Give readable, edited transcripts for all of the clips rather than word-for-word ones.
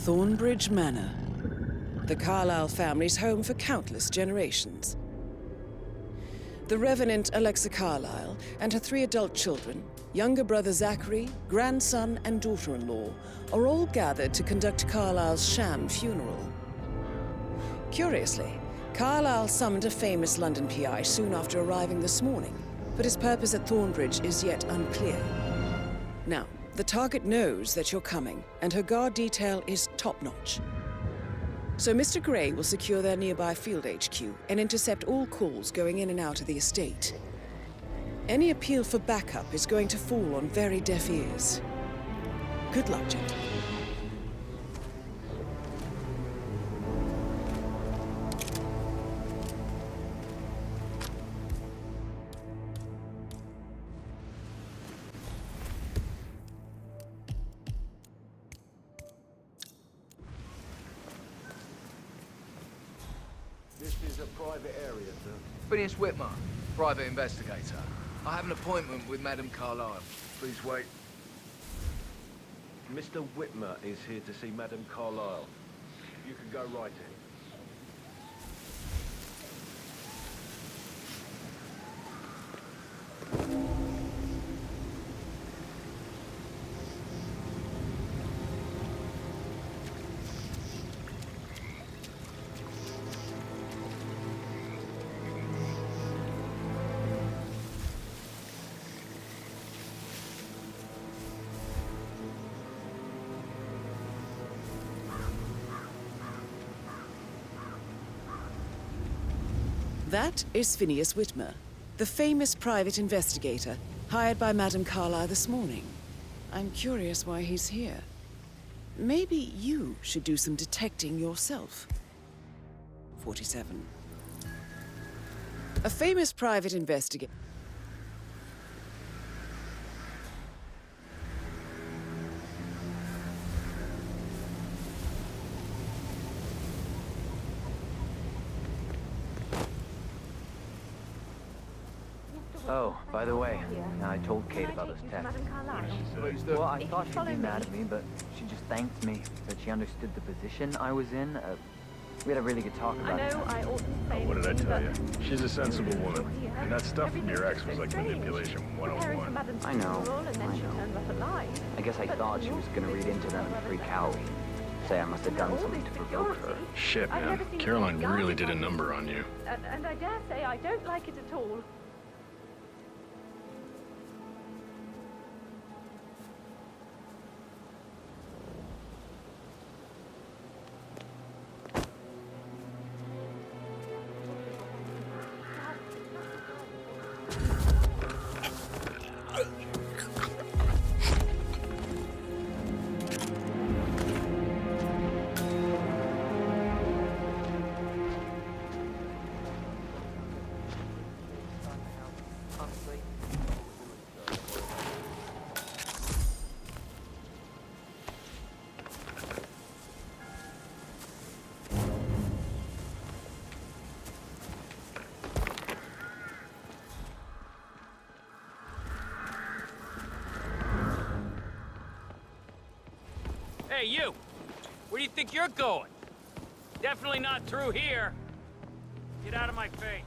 Thornbridge Manor, the Carlyle family's home for countless generations. The Revenant Alexa Carlyle and her 3 adult children, younger brother Zachary, grandson and daughter-in-law, are all gathered to conduct Carlyle's sham funeral. Curiously, Carlyle summoned a famous London PI soon after arriving this morning, but his purpose at Thornbridge is yet unclear. Now, the target knows that you're coming, and her guard detail is top-notch. So Mr. Gray will secure their nearby field HQ and intercept all calls going in and out of the estate. Any appeal for backup is going to fall on very deaf ears. Good luck, gentlemen. This is a private area, sir. Phineas Whitmer, private investigator. I have an appointment with Madame Carlyle. Please wait. Mr. Whitmer is here to see Madame Carlyle. You can go right in. That is Phineas Whitmer, the famous private investigator hired by Madame Carlyle this morning. I'm curious why he's here. Maybe you should do some detecting yourself. 47. A famous private investigator. Oh, by the way, I told Kate about this text. Well, I thought she'd be mad at me, but she just thanked me that she understood the position I was in. We had a really good talk about it. What did I tell you? She's a sensible woman. And that stuff from your ex was like manipulation 101. I know. I guess I thought she was gonna read into them and freak out. Say I must have done something to provoke her. Shit, man. Caroline really did a number on you. And I dare say I don't like it at all. Hey, you! Where do you think you're going? Definitely not through here. Get out of my face.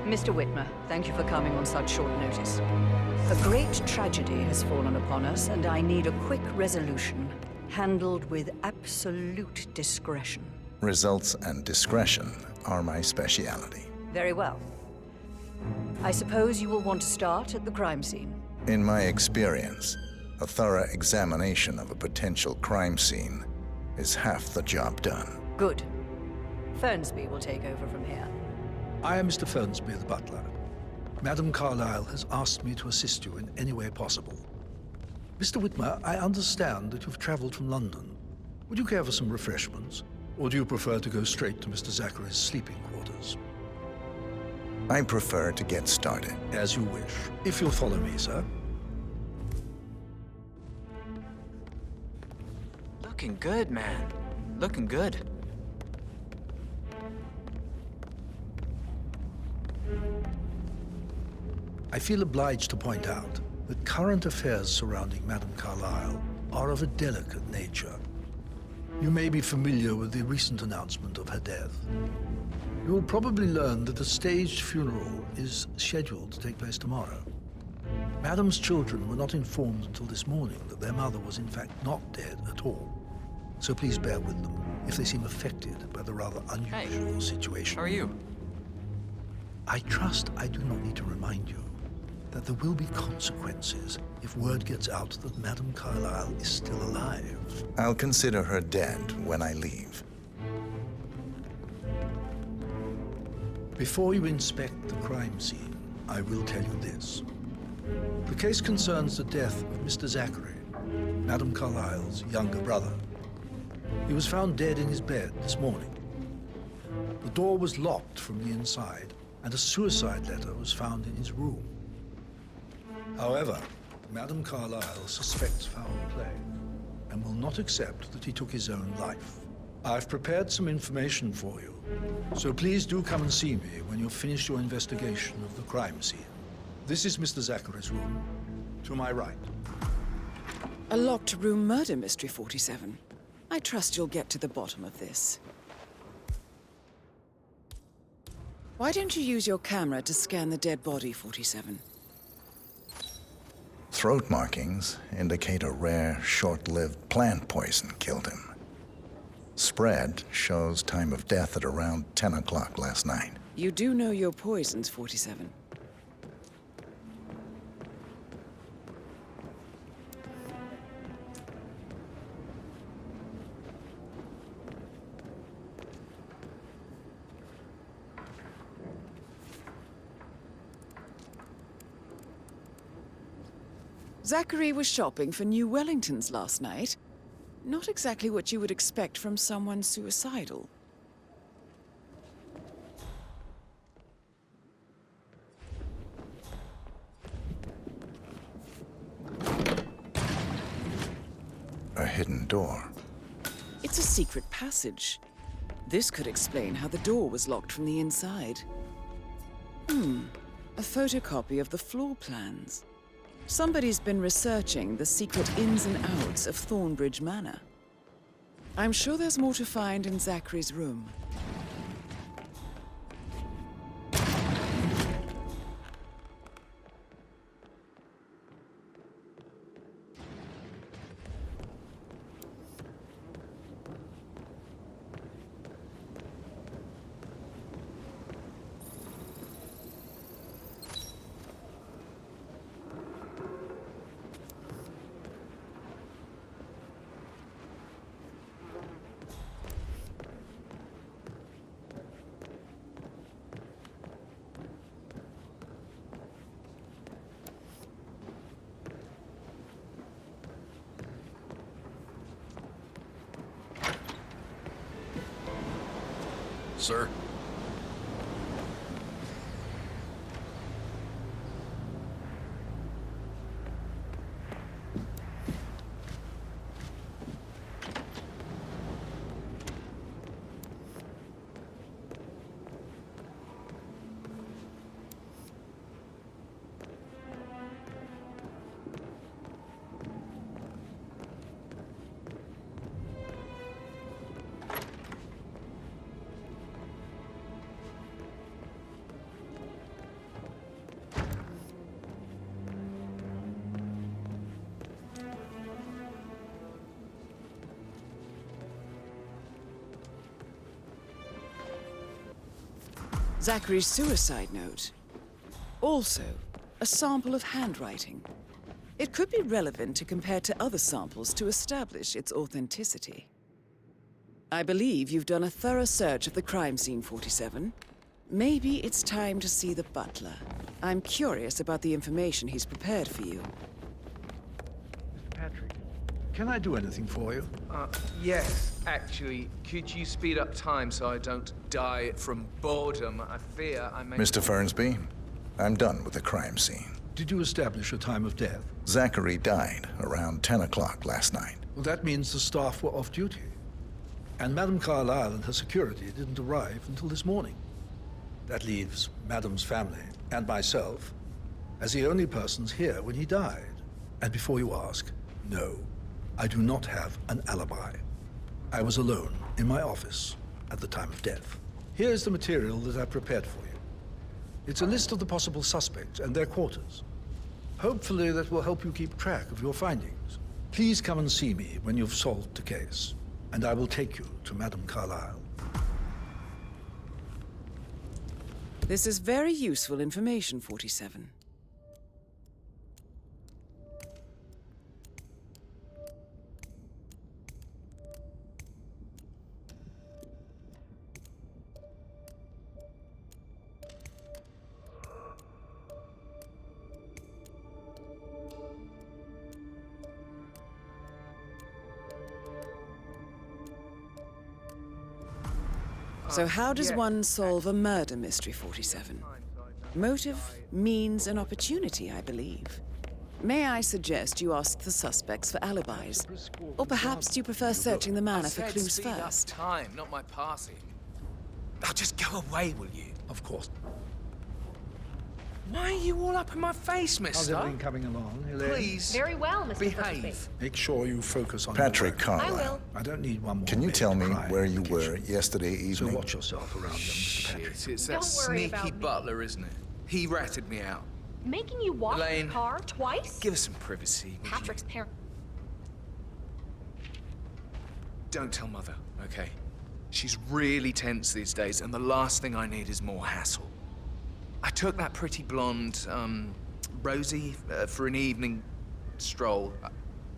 Mr. Whitmer, thank you for coming on such short notice. A great tragedy has fallen upon us, and I need a quick resolution, handled with absolute discretion. Results and discretion are my speciality. Very well. I suppose you will want to start at the crime scene. In my experience, a thorough examination of a potential crime scene is half the job done. Good. Fernsby will take over from here. I am Mr. Fernsby, the butler. Madam Carlyle has asked me to assist you in any way possible. Mr. Whitmer, I understand that you've traveled from London. Would you care for some refreshments? Or do you prefer to go straight to Mr. Zachary's sleeping quarters? I prefer to get started. As you wish. If you'll follow me, sir. Looking good, man. Looking good. I feel obliged to point out that current affairs surrounding Madame Carlyle are of a delicate nature. You may be familiar with the recent announcement of her death. You will probably learn that a staged funeral is scheduled to take place tomorrow. Madame's children were not informed until this morning that their mother was in fact not dead at all. So please bear with them if they seem affected by the rather unusual situation. How are you? I trust I do not need to remind you that there will be consequences if word gets out that Madame Carlyle is still alive. I'll consider her dead when I leave. Before you inspect the crime scene, I will tell you this. The case concerns the death of Mr. Zachary, Madame Carlyle's younger brother. He was found dead in his bed this morning. The door was locked from the inside, and a suicide letter was found in his room. However, Madame Carlyle suspects foul play and will not accept that he took his own life. I've prepared some information for you, so please do come and see me when you've finished your investigation of the crime scene. This is Mr. Zachary's room, to my right. A locked room murder mystery, 47. I trust you'll get to the bottom of this. Why don't you use your camera to scan the dead body, 47? Throat markings indicate a rare, short-lived plant poison killed him. Spread shows time of death at around 10 o'clock last night. You do know your poisons, 47. Zachary was shopping for new Wellingtons last night. Not exactly what you would expect from someone suicidal. A hidden door. It's a secret passage. This could explain how the door was locked from the inside. A photocopy of the floor plans. Somebody's been researching the secret ins and outs of Thornbridge Manor. I'm sure there's more to find in Zachary's room. Sir? Zachary's suicide note. Also, a sample of handwriting. It could be relevant to compare to other samples to establish its authenticity. I believe you've done a thorough search of the crime scene, 47. Maybe it's time to see the butler. I'm curious about the information he's prepared for you. Mr. Patrick, can I do anything for you? Yes, actually. Could you speed up time so I don't die from boredom? I fear I may... Mr. Fernsby, I'm done with the crime scene. Did you establish a time of death? Zachary died around 10 o'clock last night. Well, that means the staff were off duty. And Madame Carlyle and her security didn't arrive until this morning. That leaves Madame's family and myself as the only persons here when he died. And before you ask, no, I do not have an alibi. I was alone in my office at the time of death. Here's the material that I prepared for you. It's a list of the possible suspects and their quarters. Hopefully that will help you keep track of your findings. Please come and see me when you've solved the case, and I will take you to Madame Carlyle. This is very useful information, 47. So how does one solve a murder mystery, 47? Motive, means, and opportunity, I believe. May I suggest you ask the suspects for alibis? Or perhaps you prefer searching the manor for clues speed up first? time, not my passing. Oh, just go away, will you? Of course. Why are you all up in my face, How's mister? everything coming along, Helene? Please. Very well, Mr. Behave. Make sure you focus on Patrick your work. Carlyle. I will. I don't need one more Can you minute tell to me cry where in you the were kitchen. yesterday So evening? watch yourself around them, Mr. Patrick. Shit, it's that Don't worry sneaky about me. butler, isn't it? He ratted me out. Making you wash Elaine. the car twice? Give us some privacy, would you? Patrick's parent. Don't tell Mother, okay? She's really tense these days, and the last thing I need is more hassle. I took that pretty blonde, Rosie, for an evening stroll.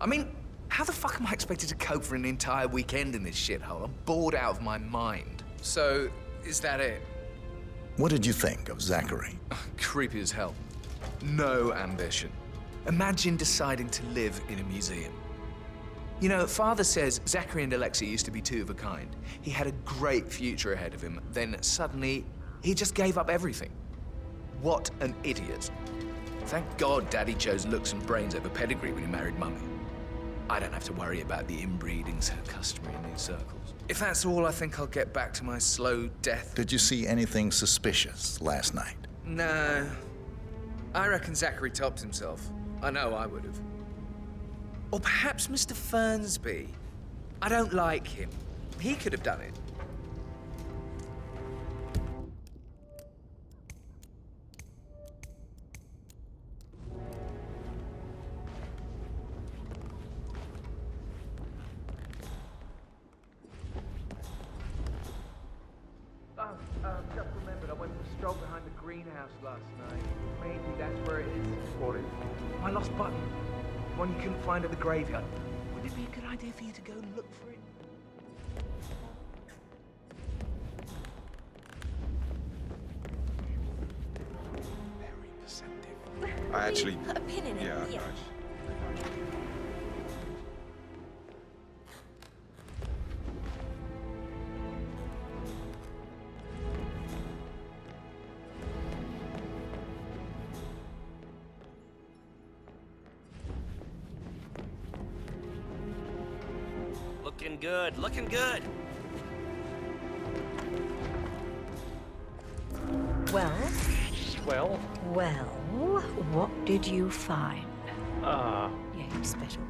I mean, how the fuck am I expected to cope for an entire weekend in this shithole? I'm bored out of my mind. So, is that it? What did you think of Zachary? Creepy as hell. No ambition. Imagine deciding to live in a museum. You know, Father says Zachary and Alexia used to be two of a kind. He had a great future ahead of him. Then suddenly, he just gave up everything. What an idiot. Thank God Daddy chose looks and brains over pedigree when he married Mummy. I don't have to worry about the inbreeding so customary in these circles. If that's all, I think I'll get back to my slow death. Did you see anything suspicious last night? No. I reckon Zachary topped himself. I know I would have. Or perhaps Mr. Fernsby. I don't like him. He could have done it. Just remembered I went for a stroll behind the greenhouse last night. Maybe that's where it is. What is? My lost button. One you couldn't find at the graveyard. Would it be a good idea for you to go and look for it? Very perceptive. I actually Put a pin in it. yeah. Here. Looking good, looking good. Well, Well, what did you find? Yeah, special.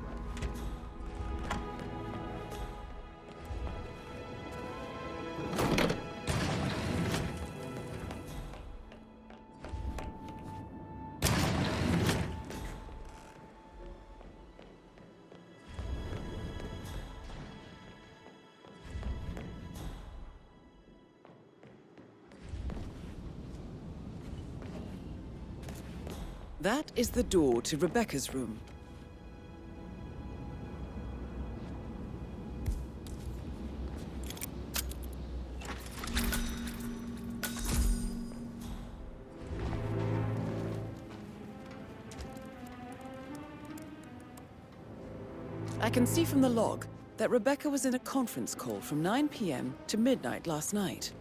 That is the door to Rebecca's room. I can see from the log that Rebecca was in a conference call from 9 p.m. to midnight last night.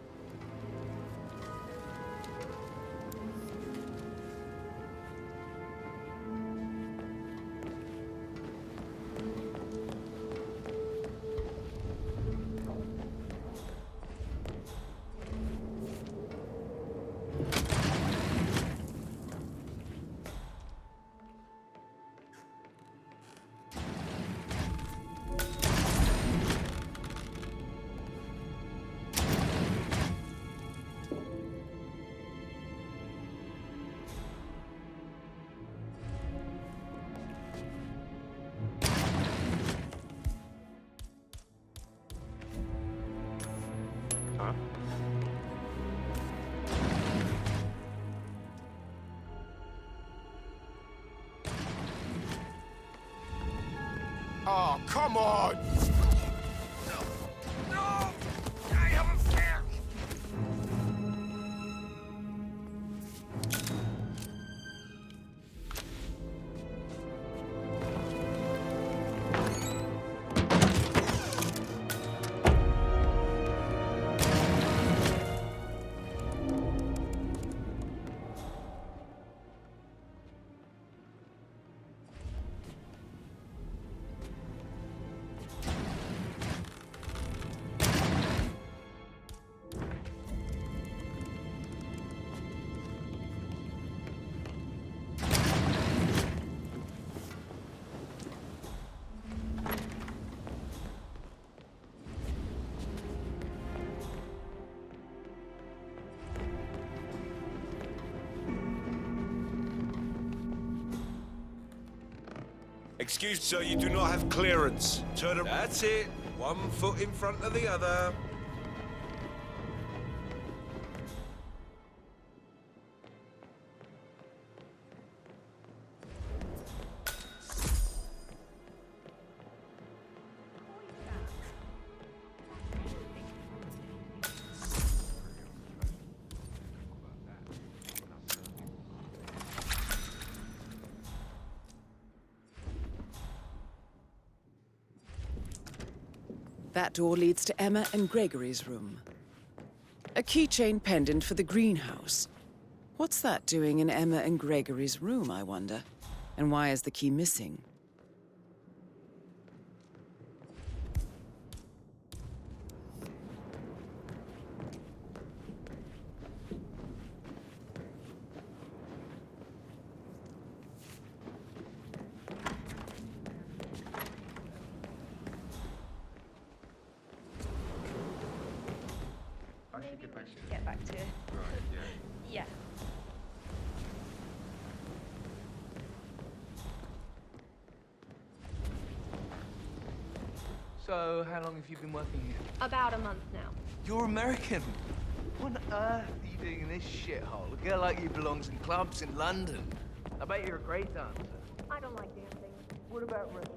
Huh? Oh, come on! No! No! I haven't fair! Excuse, sir, you do not have clearance. Turn around. That's it. One foot in front of the other. That door leads to Emma and Gregory's room. A keychain pendant for the greenhouse. What's that doing in Emma and Gregory's room, I wonder? And why is the key missing? Get back to... Right, yeah. Yeah. So, how long have you been working here? About a month now. You're American. What on earth are you doing in this shithole? A girl like you belongs in clubs in London. I bet you're a great dancer. I don't like dancing. What about rest?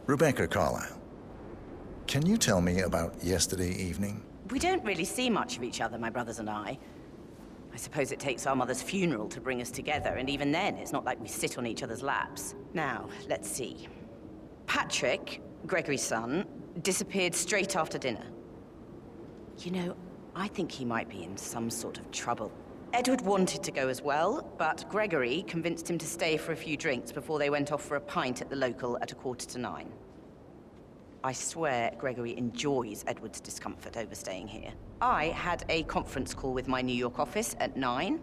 Rebecca Carlyle, can you tell me about yesterday evening? We don't really see much of each other, my brothers and I. I suppose it takes our mother's funeral to bring us together, and even then, it's not like we sit on each other's laps. Now, let's see. Patrick, Gregory's son, disappeared straight after dinner. You know, I think he might be in some sort of trouble. Edward wanted to go as well, but Gregory convinced him to stay for a few drinks before they went off for a pint at the local at 9:15. I swear Gregory enjoys Edward's discomfort over staying here. I had a conference call with my New York office at 9,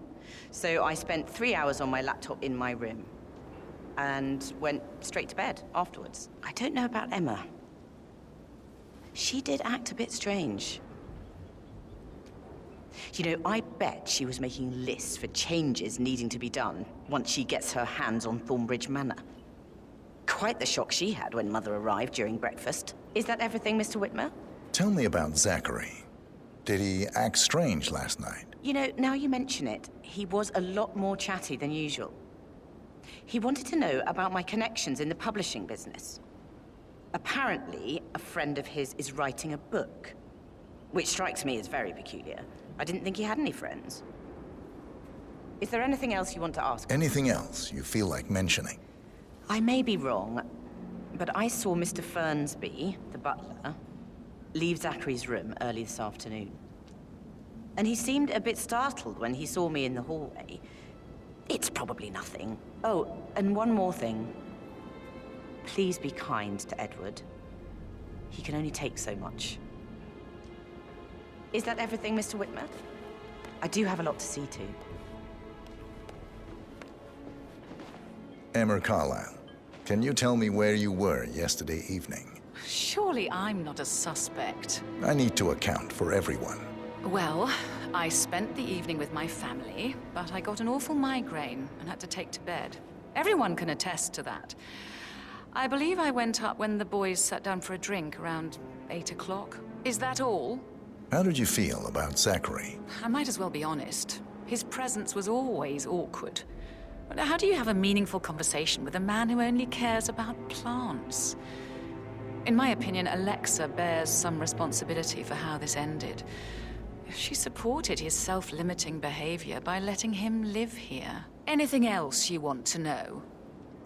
so I spent 3 hours on my laptop in my room and went straight to bed afterwards. I don't know about Emma. She did act a bit strange. You know, I bet she was making lists for changes needing to be done once she gets her hands on Thornbridge Manor. Quite the shock she had when Mother arrived during breakfast. Is that everything, Mr. Whitmer? Tell me about Zachary. Did he act strange last night? You know, now you mention it, he was a lot more chatty than usual. He wanted to know about my connections in the publishing business. Apparently, a friend of his is writing a book, which strikes me as very peculiar. I didn't think he had any friends. Is there anything else you want to ask? Anything else you feel like mentioning? I may be wrong, but I saw Mr. Fernsby, the butler, leave Zachary's room early this afternoon. And he seemed a bit startled when he saw me in the hallway. It's probably nothing. Oh, and one more thing. Please be kind to Edward. He can only take so much. Is that everything, Mr. Whitmer? I do have a lot to see to. Emma Carlyle, can you tell me where you were yesterday evening? Surely I'm not a suspect. I need to account for everyone. Well, I spent the evening with my family, but I got an awful migraine and had to take to bed. Everyone can attest to that. I believe I went up when the boys sat down for a drink around 8 o'clock. Is that all? How did you feel about Zachary? I might as well be honest. His presence was always awkward. But how do you have a meaningful conversation with a man who only cares about plants? In my opinion, Alexa bears some responsibility for how this ended. She supported his self-limiting behavior by letting him live here. Anything else you want to know?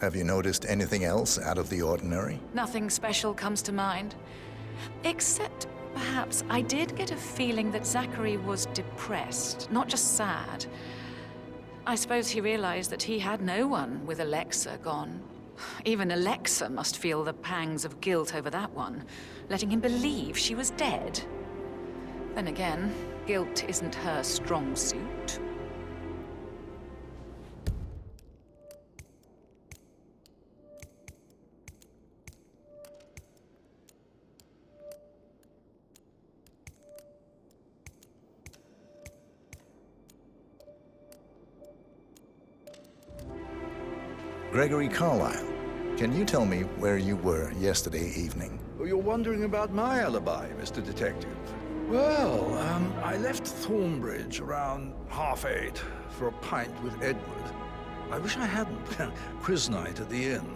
Have you noticed anything else out of the ordinary? Nothing special comes to mind. Except, perhaps, I did get a feeling that Zachary was depressed, not just sad. I suppose he realized that he had no one with Alexa gone. Even Alexa must feel the pangs of guilt over that one, letting him believe she was dead. Then again, guilt isn't her strong suit. Gregory Carlyle, can you tell me where you were yesterday evening? Oh, you're wondering about my alibi, Mr. Detective. Well, I left Thornbridge around 8:30 for a pint with Edward. I wish I hadn't. Quiz night at the inn.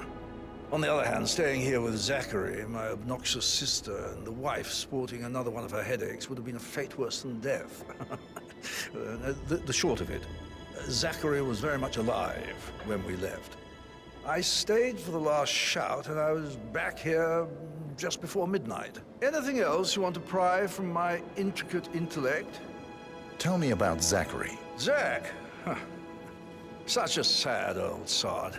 On the other hand, staying here with Zachary, my obnoxious sister, and the wife sporting another one of her headaches would have been a fate worse than death. The short of it, Zachary was very much alive when we left. I stayed for the last shout, and I was back here just before midnight. Anything else you want to pry from my intricate intellect? Tell me about Zachary. Zach? Huh. Such a sad old sod.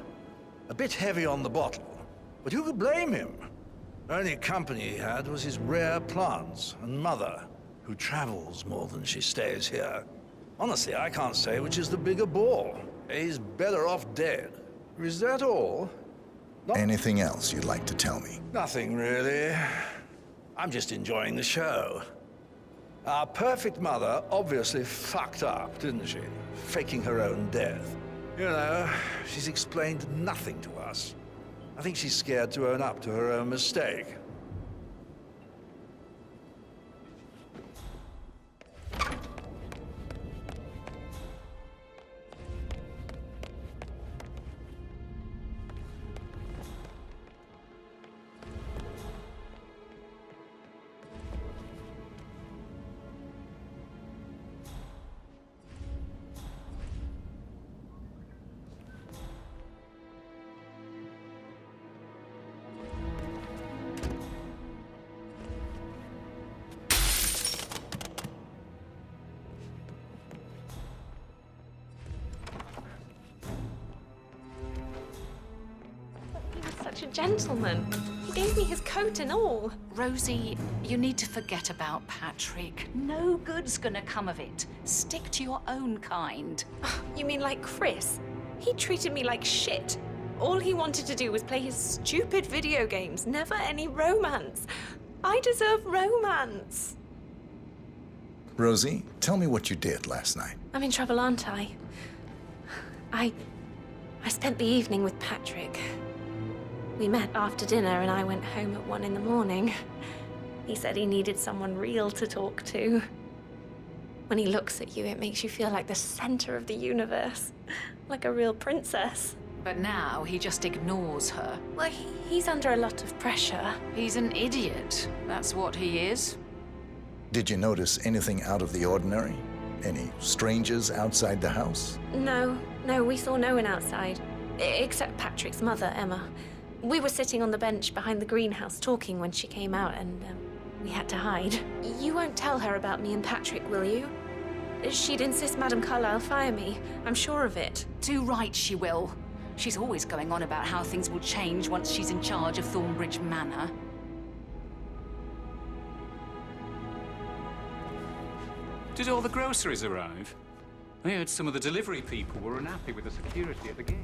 A bit heavy on the bottle, but who could blame him? Only company he had was his rare plants and mother, who travels more than she stays here. Honestly, I can't say which is the bigger ball. He's better off dead. Is that all? Anything else you'd like to tell me? Nothing, really. I'm just enjoying the show. Our perfect mother obviously fucked up, didn't she? Faking her own death. You know, she's explained nothing to us. I think she's scared to own up to her own mistake. Such a gentleman. He gave me his coat and all. Rosie, you need to forget about Patrick. No good's gonna come of it. Stick to your own kind. You mean like Chris? He treated me like shit. All he wanted to do was play his stupid video games, never any romance. I deserve romance. Rosie, tell me what you did last night. I'm in trouble, aren't I? I spent the evening with Patrick. We met after dinner and I went home at 1 in the morning. He said he needed someone real to talk to. When he looks at you, it makes you feel like the center of the universe. Like a real princess. But now he just ignores her. Well, he's under a lot of pressure. He's an idiot. That's what he is. Did you notice anything out of the ordinary? Any strangers outside the house? No, we saw no one outside. Except Patrick's mother, Emma. We were sitting on the bench behind the greenhouse talking when she came out, and we had to hide. You won't tell her about me and Patrick, will you? She'd insist Madame Carlyle fire me. I'm sure of it. Too right she will. She's always going on about how things will change once she's in charge of Thornbridge Manor. Did all the groceries arrive? I heard some of the delivery people were unhappy with the security at the gate.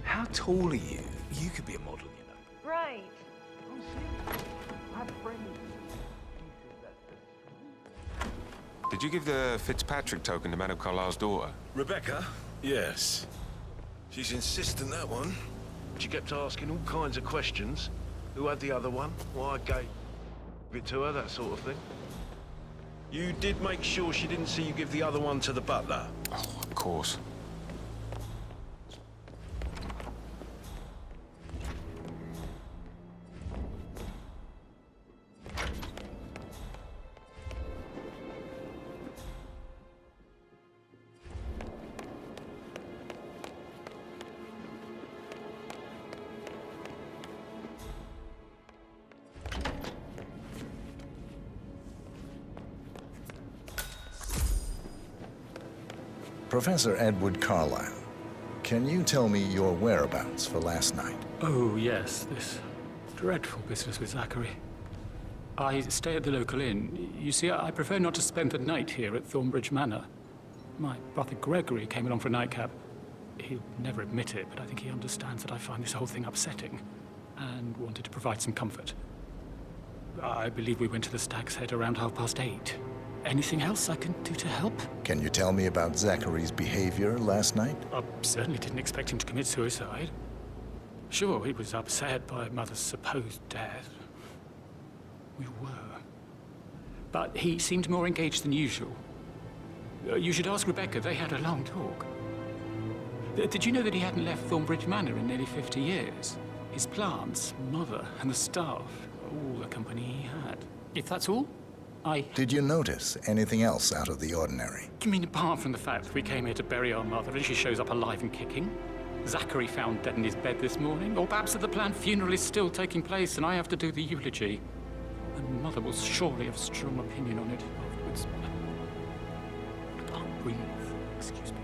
How tall are you? You could be a model, you know. Right. Did you give the Fitzpatrick token to Madame Carlyle's daughter? Rebecca? Yes. She's insistent, that one. She kept asking all kinds of questions. Who had the other one? Why I gave it to her, that sort of thing. You did make sure she didn't see you give the other one to the butler? Oh, of course. Professor Edward Carlyle, can you tell me your whereabouts for last night? Oh, yes, this dreadful business with Zachary. I stay at the local inn. You see, I prefer not to spend the night here at Thornbridge Manor. My brother Gregory came along for a nightcap. He'll never admit it, but I think he understands that I find this whole thing upsetting and wanted to provide some comfort. I believe we went to the Stag's Head around 8:30. Anything else I can do to help? Can you tell me about Zachary's behavior last night? I certainly didn't expect him to commit suicide. Sure, he was upset by Mother's supposed death. We were. But he seemed more engaged than usual. You should ask Rebecca. They had a long talk. Did you know that he hadn't left Thornbridge Manor in nearly 50 years? His plants, Mother, and the staff, all the company he had. If that's all, Did you notice anything else out of the ordinary? You mean apart from the fact that we came here to bury our mother and she shows up alive and kicking? Zachary found dead in his bed this morning? Or perhaps that the planned funeral is still taking place and I have to do the eulogy? And Mother will surely have a strong opinion on it afterwards. I can't breathe. Excuse me.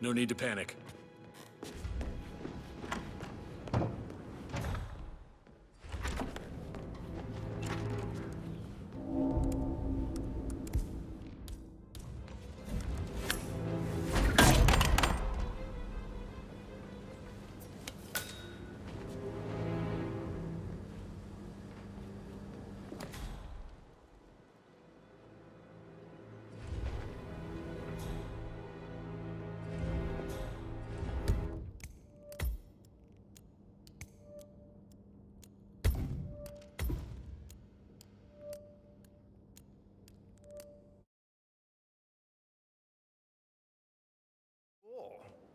No need to panic.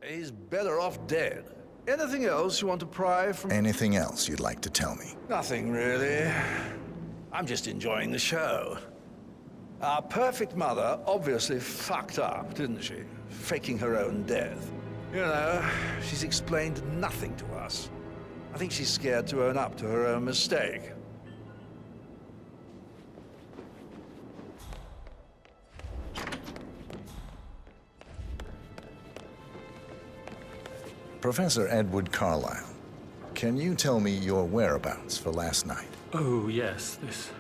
He's better off dead. Anything else you want to pry from... Anything else you'd like to tell me? Nothing, really. I'm just enjoying the show. Our perfect mother obviously fucked up, didn't she? Faking her own death. You know, she's explained nothing to us. I think she's scared to own up to her own mistake. Professor Edward Carlyle, can you tell me your whereabouts for last night? Oh, yes, this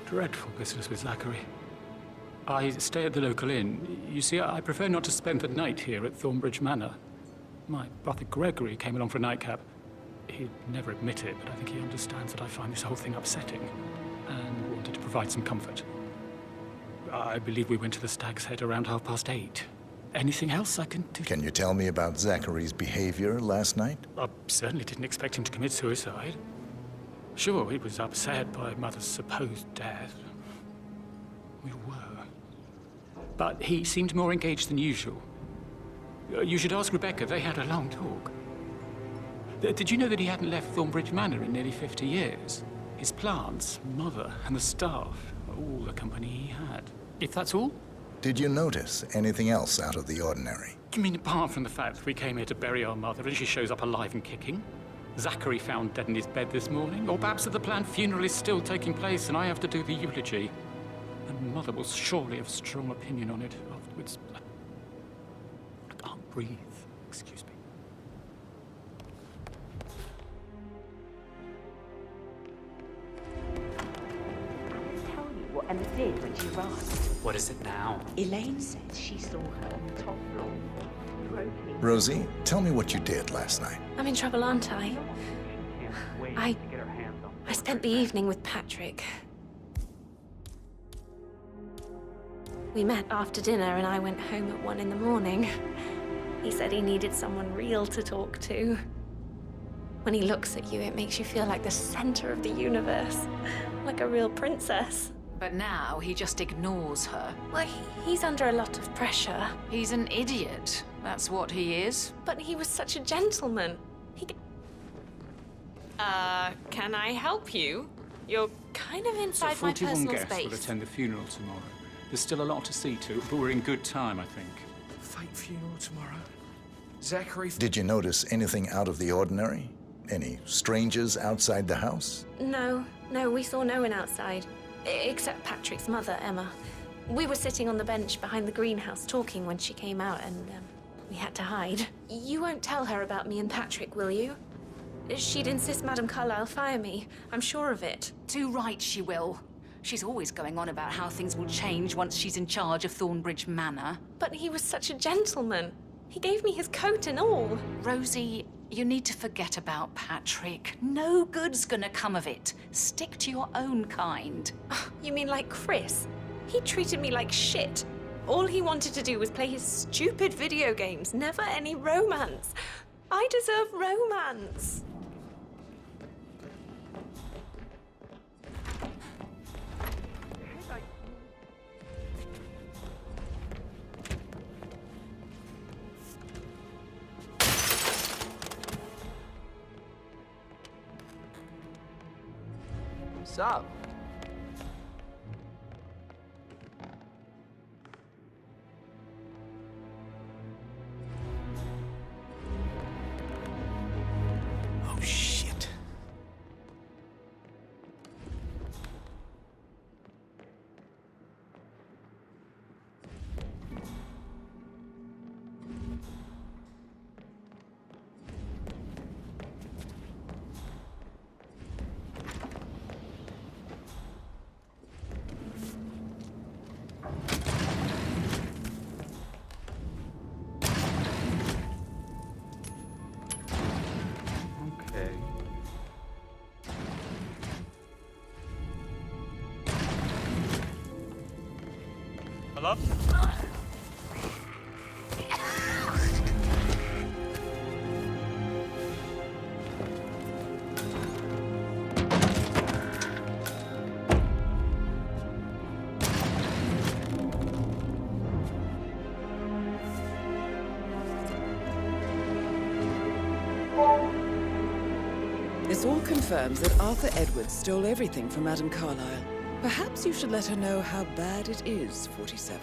dreadful business with Zachary. I stay at the local inn. You see, I prefer not to spend the night here at Thornbridge Manor. My brother Gregory came along for a nightcap. He'd never admit it, but I think he understands that I find this whole thing upsetting and wanted to provide some comfort. I believe we went to the Stag's Head around 8:30. Anything else I can do? Can you tell me about Zachary's behavior last night? I certainly didn't expect him to commit suicide. Sure, he was upset by Mother's supposed death. We were. But he seemed more engaged than usual. You should ask Rebecca. They had a long talk. Did you know that he hadn't left Thornbridge Manor in nearly 50 years? His plants, Mother, and the staff, all the company he had. If that's all? Did you notice anything else out of the ordinary? You mean apart from the fact that we came here to bury our mother and she shows up alive and kicking? Zachary found dead in his bed this morning? Or perhaps that the planned funeral is still taking place and I have to do the eulogy? And Mother will surely have a strong opinion on it afterwards. I can't breathe. Excuse me. What Emma did when she arrived. What is it now? Elaine says she saw her on the top floor. Rosie, tell me what you did last night. I'm in trouble, aren't I? I spent the evening with Patrick. We met after dinner and I went home at 1 in the morning. He said he needed someone real to talk to. When he looks at you, it makes you feel like the center of the universe. Like a real princess. But now he just ignores her. Well, he's under a lot of pressure. He's an idiot. That's what he is. But he was such a gentleman. Can I help you? You're kind of inside my personal 41 guests will space. attend the funeral tomorrow. There's still a lot to see to, but we're in good time, I think. Fake funeral tomorrow. Zachary... Did you notice anything out of the ordinary? Any strangers outside the house? No, we saw no one outside. Except Patrick's mother, Emma. We were sitting on the bench behind the greenhouse talking when she came out and we had to hide. You won't tell her about me and Patrick, will you? She'd insist Madame Carlyle fire me. I'm sure of it. Too right she will. She's always going on about how things will change once she's in charge of Thornbridge Manor. But he was such a gentleman. He gave me his coat and all. Rosie, you need to forget about Patrick. No good's gonna come of it. Stick to your own kind. You mean like Chris? He treated me like shit. All he wanted to do was play his stupid video games, never any romance. I deserve romance. What's up? Oh, shit. Okay. Hello? confirms that Arthur Edwards stole everything from Madame Carlyle. Perhaps you should let her know how bad it is, 47.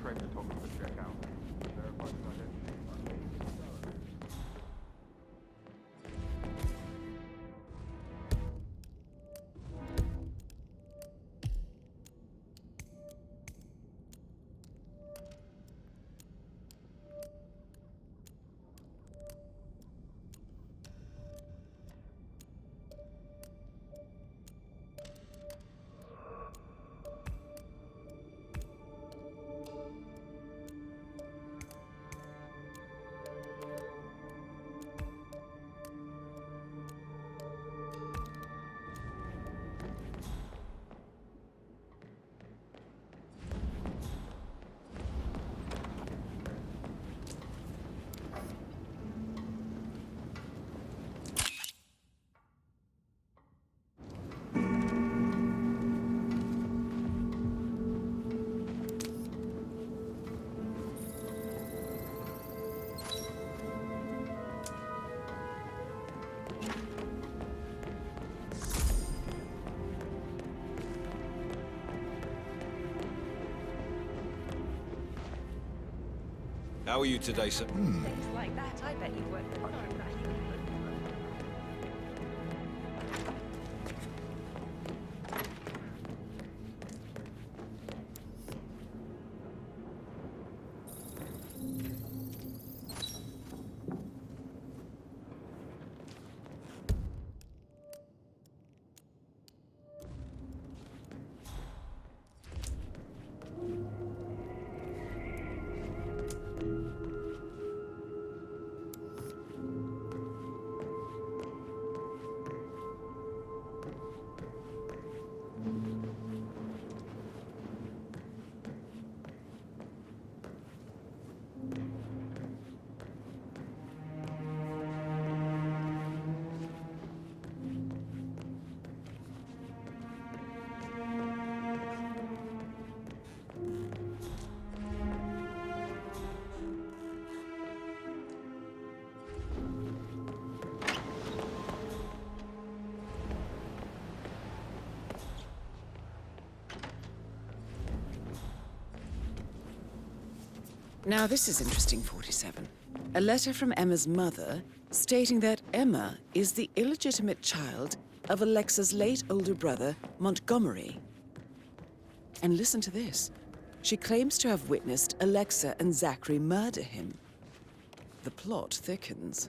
Train photographer check out. Verify his identity. How are you today, sir? Things like that, I bet you work for Now this is interesting, 47. A letter from Emma's mother stating that Emma is the illegitimate child of Alexa's late older brother, Montgomery. And listen to this. She claims to have witnessed Alexa and Zachary murder him. The plot thickens.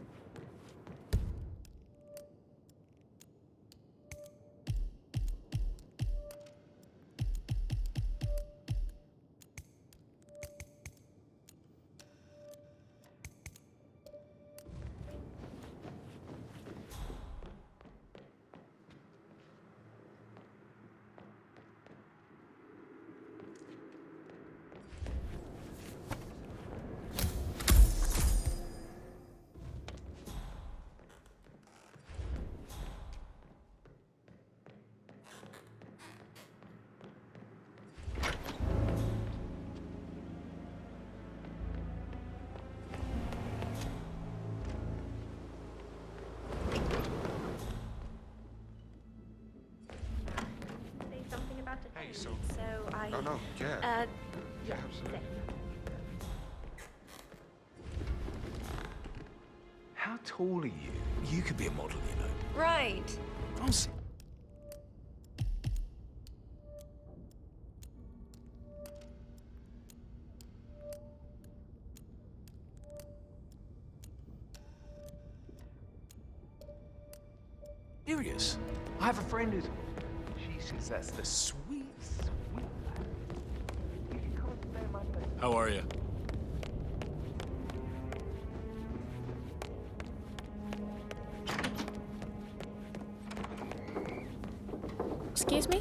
No, yeah. Yeah, absolutely. How tall are you? You could be a model, you know. Right. I'm serious. I have a friend who's... She says that's the sweet. You can come and stay in my place. How are you? Excuse me?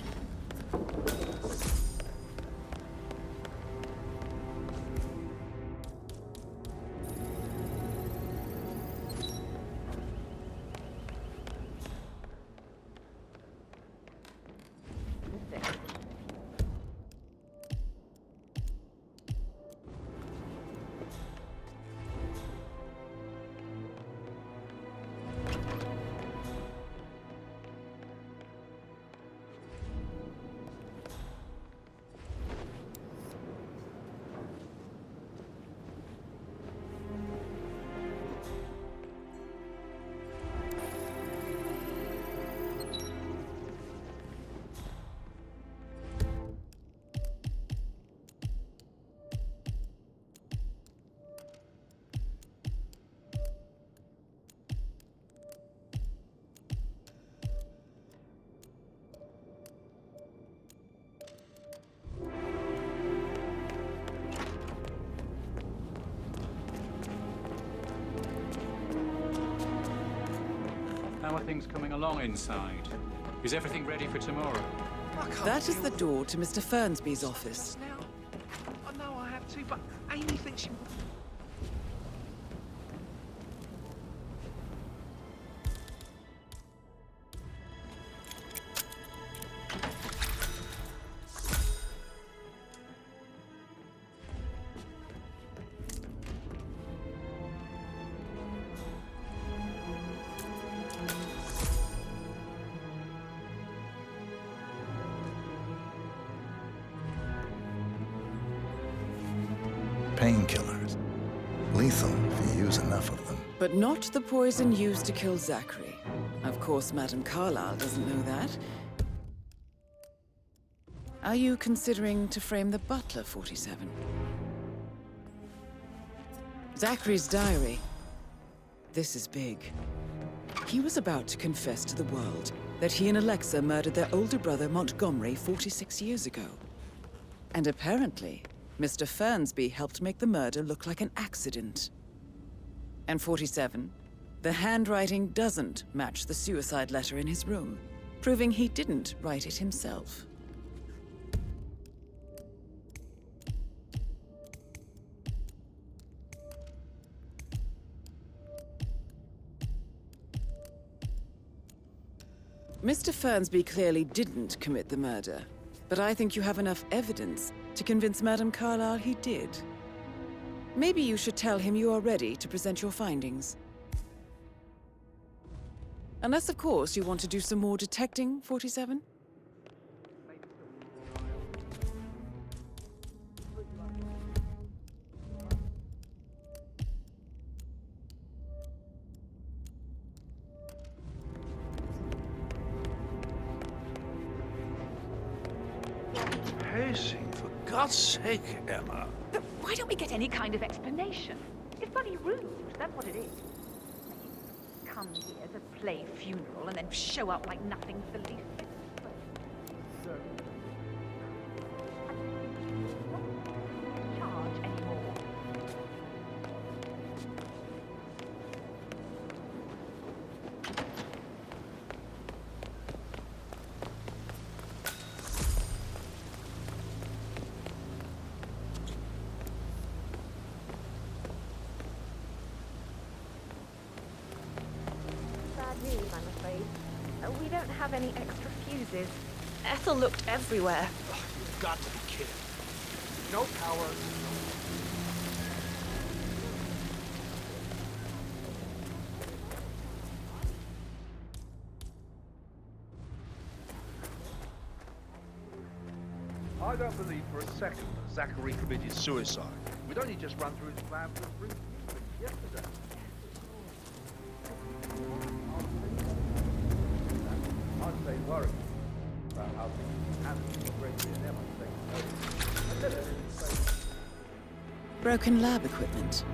How are things coming along inside? Is everything ready for tomorrow? That is the door to Mr. Fernsby's office. Now, I know I have to, but Amy thinks she... Painkillers. Lethal if you use enough of them. But not the poison used to kill Zachary. Of course, Madame Carlyle doesn't know that. Are you considering to frame the butler, 47? Zachary's diary. This is big. He was about to confess to the world that he and Alexa murdered their older brother Montgomery 46 years ago. And apparently, Mr. Fernsby helped make the murder look like an accident. And 47, the handwriting doesn't match the suicide letter in his room, proving he didn't write it himself. Mr. Fernsby clearly didn't commit the murder, but I think you have enough evidence to convince Madame Carlyle he did. Maybe you should tell him you are ready to present your findings. Unless, of course, you want to do some more detecting, 47? Pacing, for God's sake, Emma. But why don't we get any kind of explanation? It's bloody rude, that's what it is. Come here to play funeral and then show up like nothing's the least bit. Charge anymore. I'm afraid. We don't have any extra fuses. Ethel looked everywhere. You've got to be kidding. No power. I don't believe for a second that Zachary committed suicide. We'd only just run through his plan for a brief yesterday. I'd stay worried about how things handled Gregory and Emma. Broken lab equipment.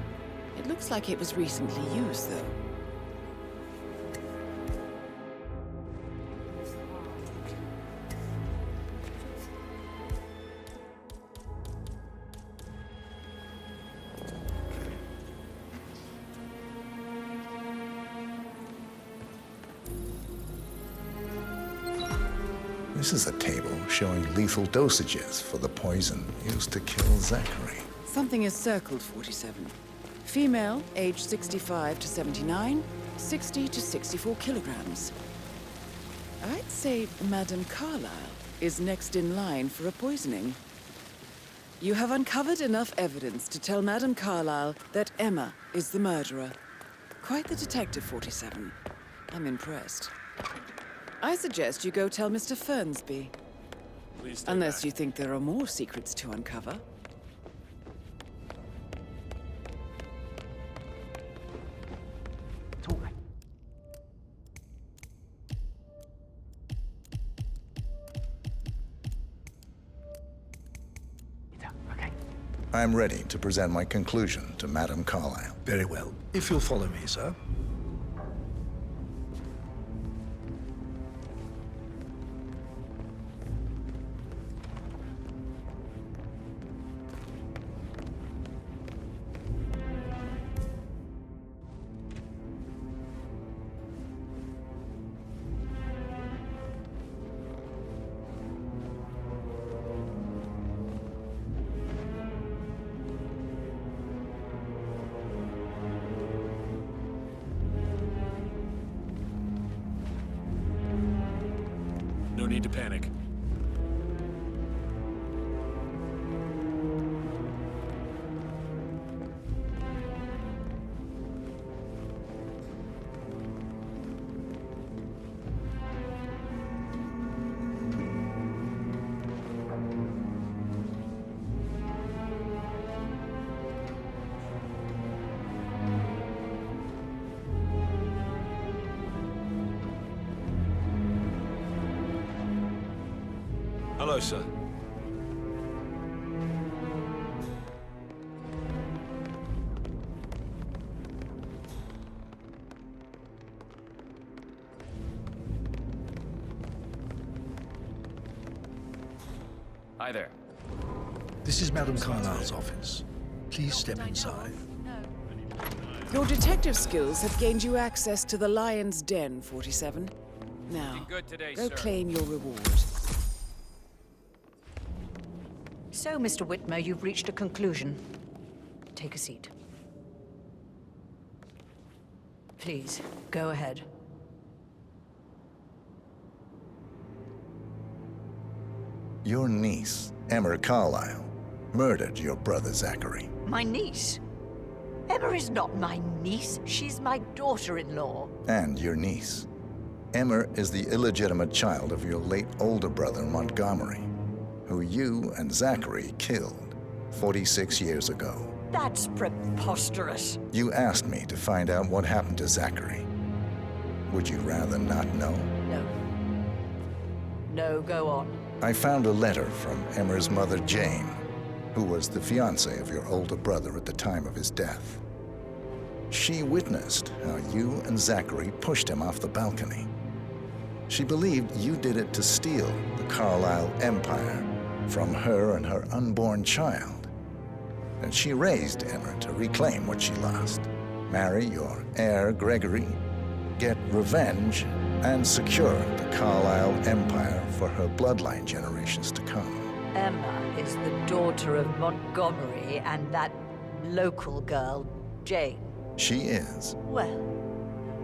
It looks like it was recently used, though. This is a table showing lethal dosages for the poison used to kill Zachary. Something is circled, 47. Female, age 65 to 79, 60 to 64 kilograms. I'd say Madame Carlyle is next in line for a poisoning. You have uncovered enough evidence to tell Madame Carlyle that Emma is the murderer. Quite the detective, 47. I'm impressed. I suggest you go tell Mr. Fernsby. Please stay Unless back. you think there are more secrets to uncover. I'm ready to present my conclusion to Madame Carlyle. Very well. If you'll follow me, sir. No need to panic. Hello, sir. Hi there. This is Madame Carlyle's office. Please step inside. Your detective skills have gained you access to the Lion's Den, 47. Now, Looking good today, go sir. claim your reward. So, Mr. Whitmer, you've reached a conclusion. Take a seat. Please, go ahead. Your niece, Emma Carlyle, murdered your brother Zachary. My niece? Emma is not my niece. She's my daughter-in-law. And your niece. Emma is the illegitimate child of your late older brother, Montgomery, who you and Zachary killed 46 years ago. That's preposterous. You asked me to find out what happened to Zachary. Would you rather not know? No. No, go on. I found a letter from Emma's mother, Jane, who was the fiancée of your older brother at the time of his death. She witnessed how you and Zachary pushed him off the balcony. She believed you did it to steal the Carlyle empire from her and her unborn child. And she raised Emma to reclaim what she lost, marry your heir, Gregory, get revenge, and secure the Carlyle empire for her bloodline generations to come. Emma is the daughter of Montgomery and that local girl, Jane. She is. Well,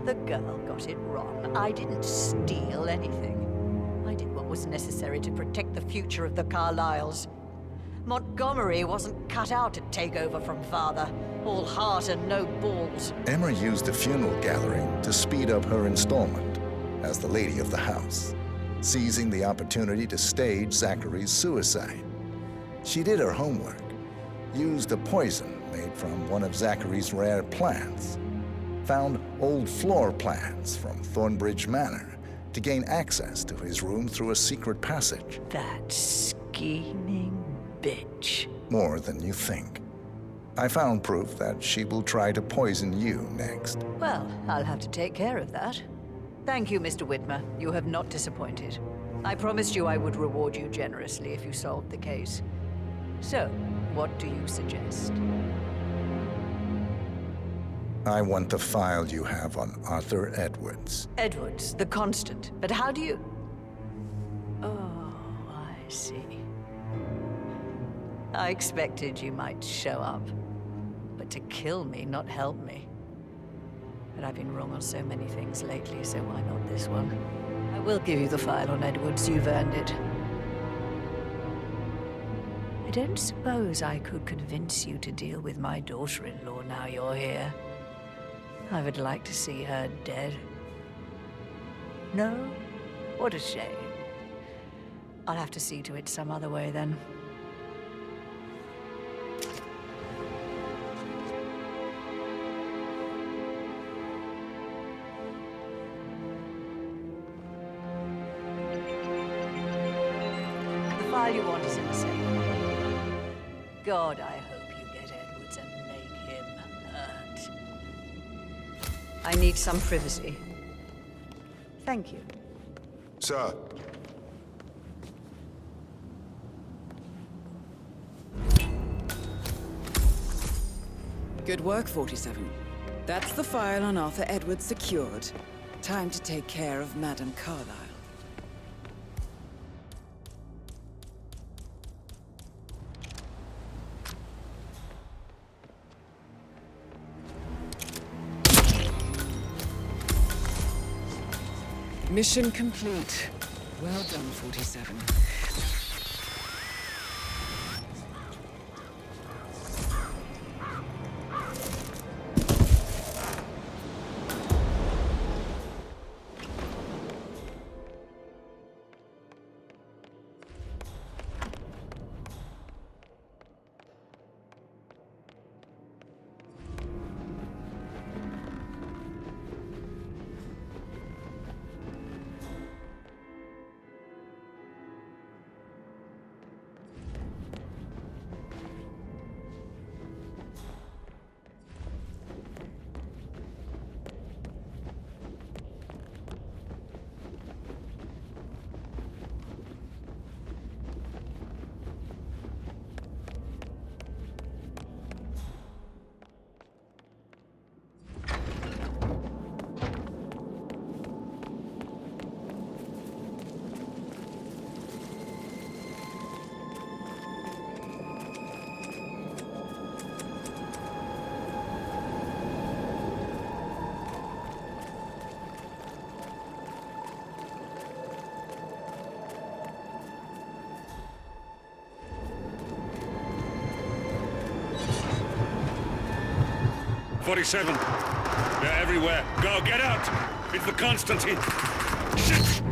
the girl got it wrong. I didn't steal anything. I did what was necessary to protect the future of the Carlyles. Montgomery wasn't cut out to take over from father. All heart and no balls. Emma used the funeral gathering to speed up her installment as the lady of the house, seizing the opportunity to stage Zachary's suicide. She did her homework, used a poison made from one of Zachary's rare plants, found old floor plans from Thornbridge Manor to gain access to his room through a secret passage. That scheming bitch. More than you think. I found proof that she will try to poison you next. Well, I'll have to take care of that. Thank you, Mr. Whitmer. You have not disappointed. I promised you I would reward you generously if you solved the case. So, what do you suggest? I want the file you have on Arthur Edwards. Edwards, the Constant. But how do you... Oh, I see. I expected you might show up. But to kill me, not help me. But I've been wrong on so many things lately, so why not this one? I will give you the file on Edwards. You've earned it. I don't suppose I could convince you to deal with my daughter-in-law now you're here. I would like to see her dead. No? What a shame. I'll have to see to it some other way then. The file you want is in the safe. God, I hope you get Edwards and make him hurt. I need some privacy. Thank you. Sir. Good work, 47. That's the file on Arthur Edwards secured. Time to take care of Madame Carlyle. Mission complete. Well done, 47. .47. They're everywhere. Go, get out! It's the Constantine. Shit!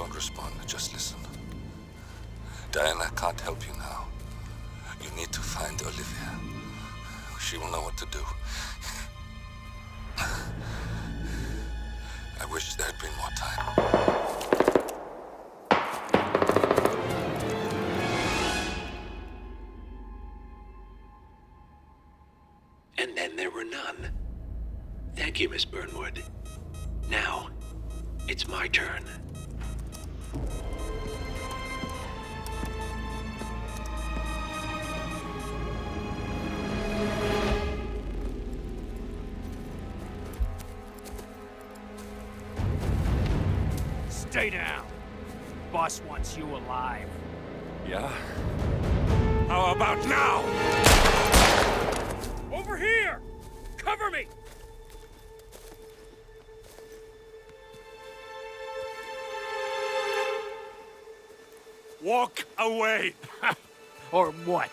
Don't respond, just listen. Diana can't help you now. You need to find Olivia. She will know what to do. I wish there had been more time. And then there were none. Thank you, Miss Burnwood. Now, it's my turn. Stay down. Boss wants you alive. Yeah? How about now? Over here! Cover me! Walk away! Or what?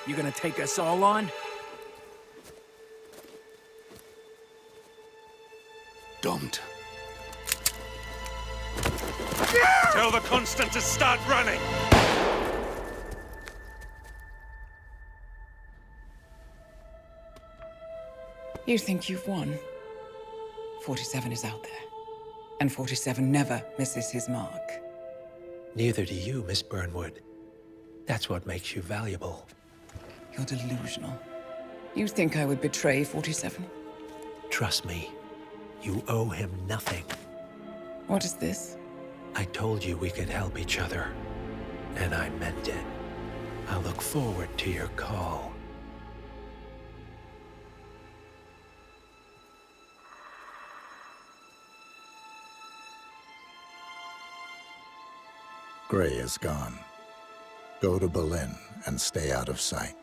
You gonna take us all on? Don't. Tell the Constant to start running! You think you've won? 47 is out there. And 47 never misses his mark. Neither do you, Miss Burnwood. That's what makes you valuable. You're delusional. You think I would betray 47? Trust me, you owe him nothing. What is this? I told you we could help each other, and I meant it. I look forward to your call. Gray is gone. Go to Berlin and stay out of sight.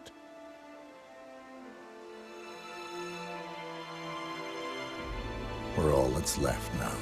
We're all that's left now.